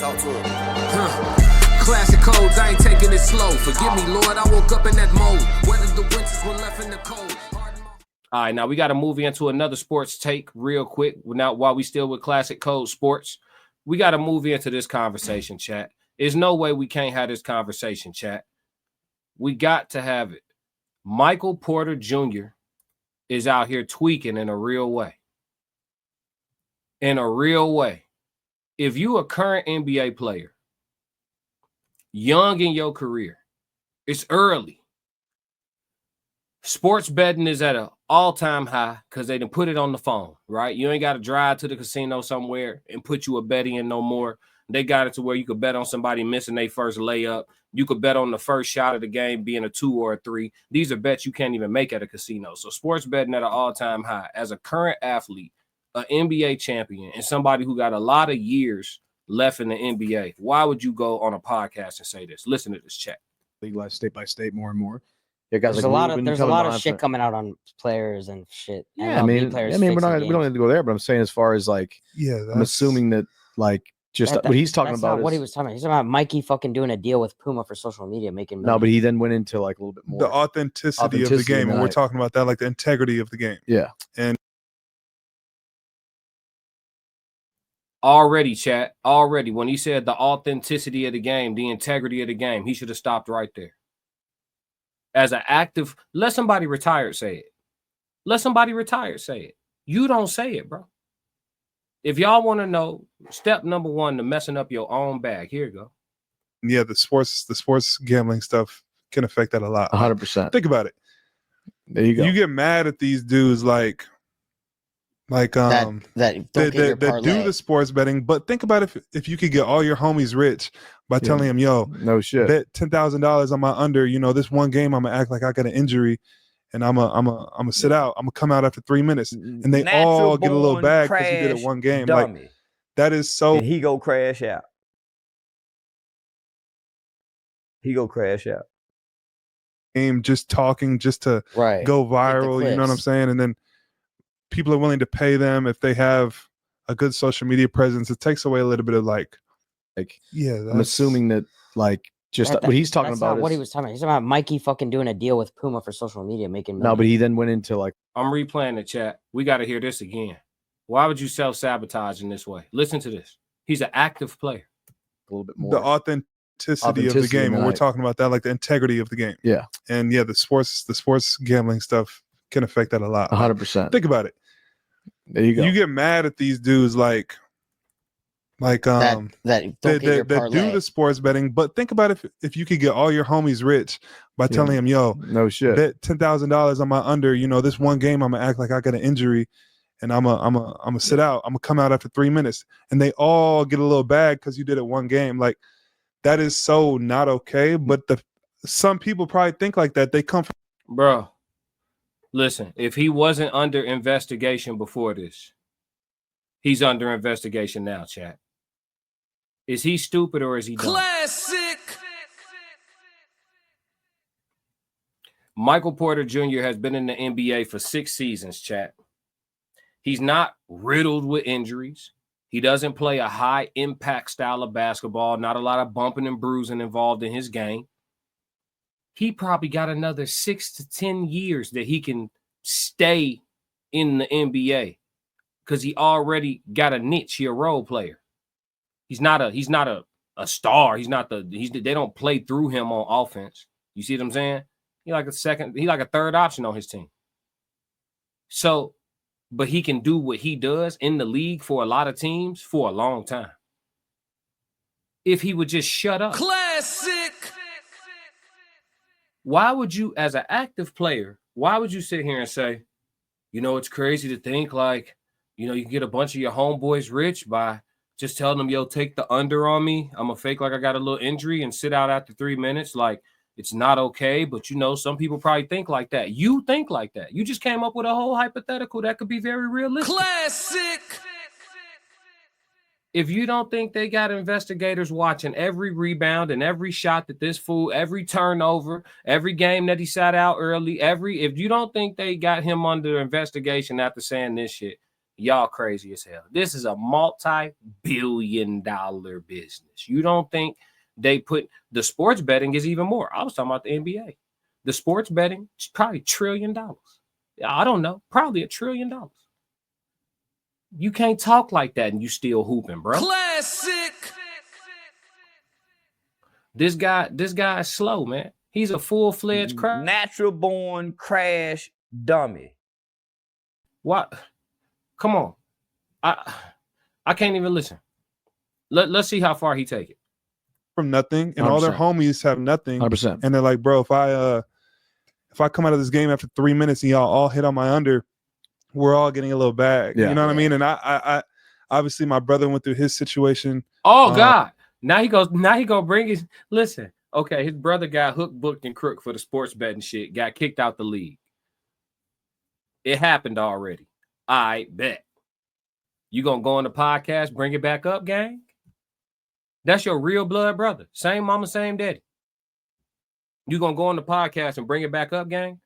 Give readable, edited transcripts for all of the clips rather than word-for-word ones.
Talk to him. Classic codes, I ain't taking it slow. Forgive me, Lord, I woke up in that mode. Whether the winters were left in the cold. All right, now we got to move into another sports take real quick. Now, while we still with Classic Code Sports, we got to move into this conversation, chat. There's no way we can't have this conversation, chat. We got to have it. Michael Porter Jr. is out here tweaking in a real way. In a real way. If you a current NBA player, young in your career, it's early. Sports betting is at an all-time high because they done put it on the phone, right? You ain't got to drive to the casino somewhere and put you a bet in no more. They got it to where you could bet on somebody missing their first layup. You could bet on the first shot of the game being a 2 or a 3. These are bets you can't even make at a casino. So sports betting at an all-time high. As a current athlete, an NBA champion, and somebody who got a lot of years left in the NBA, why would you go on a podcast and say this? Listen to this chat. Legalized state by state more and more. Yeah, guys, There's a lot of shit coming out on players and shit. Yeah, I mean, we don't need to go there, but I'm saying as far as like, I'm assuming that like just what he's talking about. What he was talking about. He's talking about Mikey fucking doing a deal with Puma for social media, making money. No, but he then went into like a little bit more the authenticity of the game, and we're talking about that, like the integrity of the game. Yeah, and already, chat, already when he said the authenticity of the game, the integrity of the game, he should have stopped right there. As an active, let somebody retired say it. Let somebody retired say it. You don't say it, bro. If y'all want to know, step number 1 to messing up your own bag. Here you go. Yeah, the sports gambling stuff can affect that a lot. 100%. Think about it. There you go. You get mad at these dudes like that do the sports betting, but think about if you could get all your homies rich by telling them, yo, no shit, bet $10,000 on my under, this one game I'm gonna act like I got an injury and I'm gonna sit out, I'm gonna come out after 3 minutes, and they all get a little bag because you did it one game. Dummy. Like that is so, and he go crash out. Game just talking just to go viral, you know what I'm saying? And then people are willing to pay them if they have a good social media presence. It takes away a little bit of like yeah. I'm assuming that like just what he's talking about. What he was talking about. He's talking about Mikey fucking doing a deal with Puma for social media, making money. No, but he then went into like, I'm replaying the chat. We got to hear this again. Why would you self-sabotage in this way? Listen to this. He's an active player. A little bit more. The authenticity of the game, and we're talking about that, like the integrity of the game. Yeah, and yeah, the sports gambling stuff can affect that a lot. 100%. Think about it. There you go. You get mad at these dudes like that do the sports betting, but think about if you could get all your homies rich by telling them, yo, no shit, bet $10,000 on my under, this one game I'm gonna act like I got an injury and I'm gonna sit out, I'm gonna come out after 3 minutes, and they all get a little bag because you did it one game. Like that is so not okay, but some people probably think like that. They come from, bro. Listen, if he wasn't under investigation before this, he's under investigation now, chat. Is he stupid or is he dumb? Classic. Michael Porter Jr. has been in the NBA for 6 seasons, chat. He's not riddled with injuries. He doesn't play a high-impact style of basketball, not a lot of bumping and bruising involved in his game. He probably got another 6 to 10 years that he can stay in the NBA because he already got a niche. He a role player. He's not a star. They don't play through him on offense. You see what I'm saying? He like a third option on his team. So, but he can do what he does in the league for a lot of teams for a long time. If he would just shut up. Classic. Why would you, as an active player, why would you sit here and say, it's crazy to think like, you can get a bunch of your homeboys rich by just telling them, yo, take the under on me. I'm going to fake like I got a little injury and sit out after 3 minutes. Like, it's not okay. But, some people probably think like that. You think like that. You just came up with a whole hypothetical that could be very realistic. Classic. If you don't think they got investigators watching every rebound and every shot that this fool, every turnover, every game that he sat out early, if you don't think they got him under investigation after saying this shit, Y'all crazy as hell. This is a multi-billion-dollar business. You don't think they put the sports betting is even more? I was talking about the NBA. The sports betting is probably $1 trillion. I don't know, probably $1 trillion. You can't talk like that and you still hooping, bro. Classic. This guy is slow, man. He's a full-fledged crash. Natural born crash dummy. What? Come on. I can't even listen. Let's see how far he take it. From nothing, and 100%. all their homies have nothing. 100%. And they're like, bro, if I come out of this game after 3 minutes and y'all all hit on my under, we're all getting a little bag. Yeah. You know what I mean? And I obviously my brother went through his situation. Oh God. Now he gonna bring his listen. Okay, his brother got hook, booked, and crook for the sports betting shit, got kicked out the league. It happened already. I bet. You gonna go on the podcast, bring it back up, gang? That's your real blood brother. Same mama, same daddy. You gonna go on the podcast and bring it back up, gang?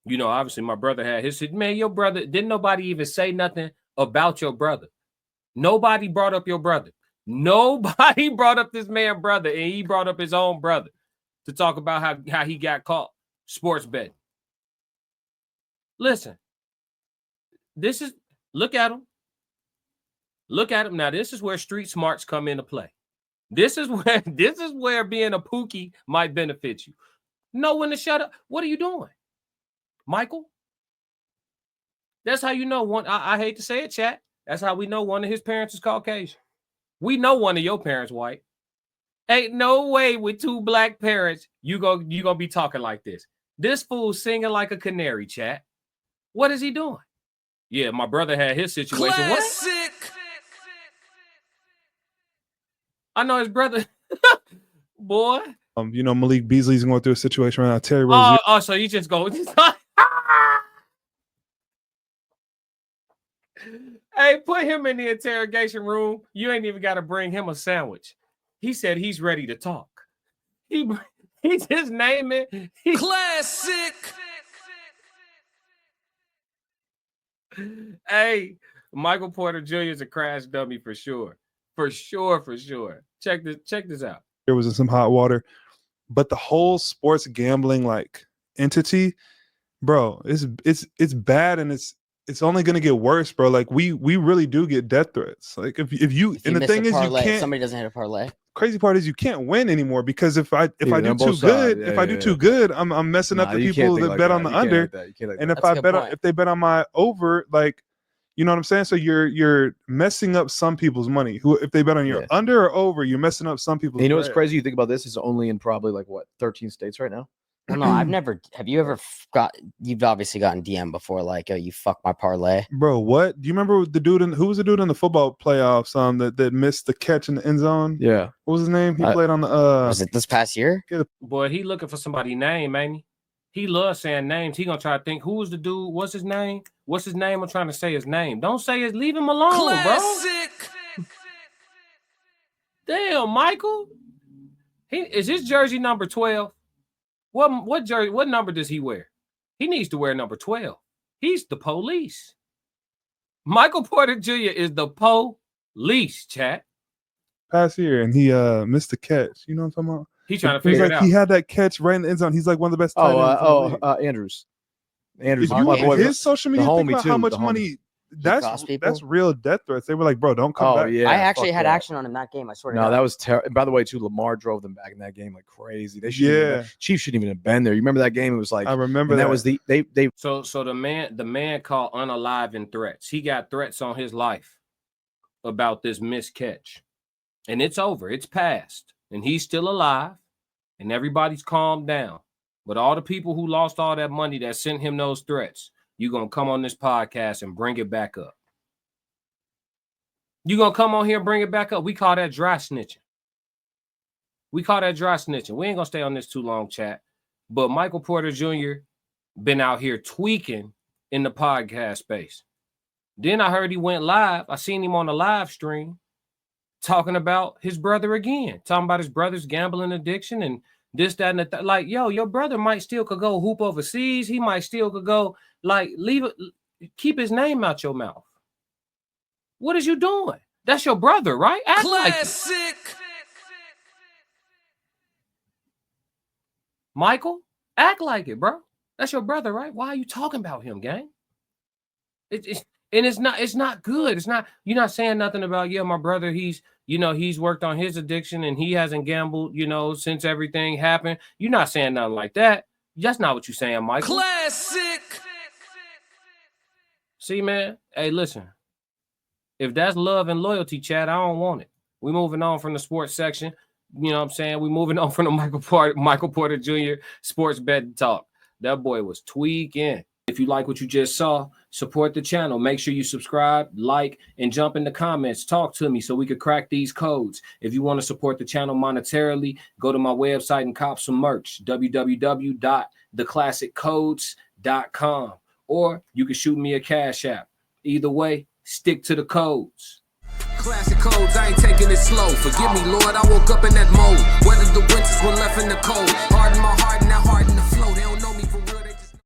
You know, obviously my brother had his, man, your brother, didn't nobody even say nothing about your brother. Nobody brought up your brother. Nobody brought up this man brother, and he brought up his own brother to talk about how he got caught sports betting. Listen, look at him. Look at him. Now, this is where street smarts come into play. This is where being a Pookie might benefit you. Know when to shut up. What are you doing, Michael? That's how you know one. I hate to say it, chat. That's how we know one of his parents is Caucasian. We know one of your parents white. Ain't no way with two black parents you gonna be talking like this. This fool singing like a canary, chat. What is he doing? Yeah, my brother had his situation. Classic. What? I know his brother. Boy. You know, Malik Beasley's going through a situation right now. Terry Rozier. Oh, so he just goes. Hey, put him in the interrogation room. You ain't even got to bring him a sandwich. He said he's ready to talk. He just named it. Classic. Hey, Michael Porter Jr. is a crash dummy for sure. For sure. Check this out. There was in some hot water, but the whole sports gambling like entity, bro, it's bad, and it's only gonna get worse, bro. Like we really do get death threats. Like if you and the thing is parlay, you can't. somebody doesn't hit a parlay. Crazy part is you can't win anymore because if I do too good, too good, I'm messing up the people that bet on the under. And if they bet on my over, like, you know what I'm saying? So you're messing up some people's money. Who, if they bet on your under or over, you're messing up some people's. And you know what's crazy? You think about this, it's only in probably like what 13 states right now. Well, no, I've never. Have you ever you've obviously gotten DM before, like, oh, you fuck my parlay, bro. What do you remember? The dude who was the dude in the football playoffs? That missed the catch in the end zone. Yeah, what was his name? He played on the. Was it this past year? Boy, he looking for somebody's name, ain't he? He loves saying names. He gonna try to think who was the dude. What's his name? I'm trying to say his name. Don't say it. Leave him alone, Classic. bro. Damn, Michael. Is his jersey number 12? What jersey? What number does he wear? He needs to wear number 12. He's the police. Michael Porter Jr. is the police, chat. Past year, and he missed the catch. You know what I'm talking about? He's trying to figure it out. He had that catch right in the end zone. He's like one of the best. Andrews. His social media. Think about how much money. That's real death threats. They were like, bro, don't come back. Yeah, I actually had action on him that game. I swear to God. That was terrible. By the way, too, Lamar drove them back in that game like crazy. Chiefs shouldn't even have been there. You remember that game? It was like, I remember that was they. So the man called unaliving threats. He got threats on his life about this missed catch, and it's over. It's past, and he's still alive, and everybody's calmed down. But all the people who lost all that money that sent him those threats, you're going to come on this podcast and bring it back up. You're going to come on here and bring it back up. We call that dry snitching. We ain't going to stay on this too long, chat. But Michael Porter Jr. been out here tweaking in the podcast space. Then I heard he went live. I seen him on the live stream talking about his brother again. Talking about his brother's gambling addiction and this, that, and that. Like, yo, your brother might still could go hoop overseas. He might still could go, like, leave it, keep his name out your mouth. What is you doing? That's your brother, right? Act like it. Classic. Michael, act like it, bro. That's your brother, right? Why are you talking about him, gang? It's not good. It's not, you're not saying nothing about, yeah, my brother, he's worked on his addiction and he hasn't gambled, since everything happened. You're not saying nothing like that. That's not what you're saying, Michael. Classic. See, man, hey, listen. If that's love and loyalty, Chad, I don't want it. We're moving on from the sports section. You know what I'm saying? We're moving on from the Michael Porter Jr. sports betting talk. That boy was tweaking. If you like what you just saw, support the channel. Make sure you subscribe, like, and jump in the comments. Talk to me so we could crack these codes. If you want to support the channel monetarily, go to my website and cop some merch, www.theclassiccodes.com. Or you can shoot me a Cash App. Either way, stick to the codes. Classic codes, I ain't taking it slow. Forgive me, Lord, I woke up in that mode. Weathered the winters when left in the cold.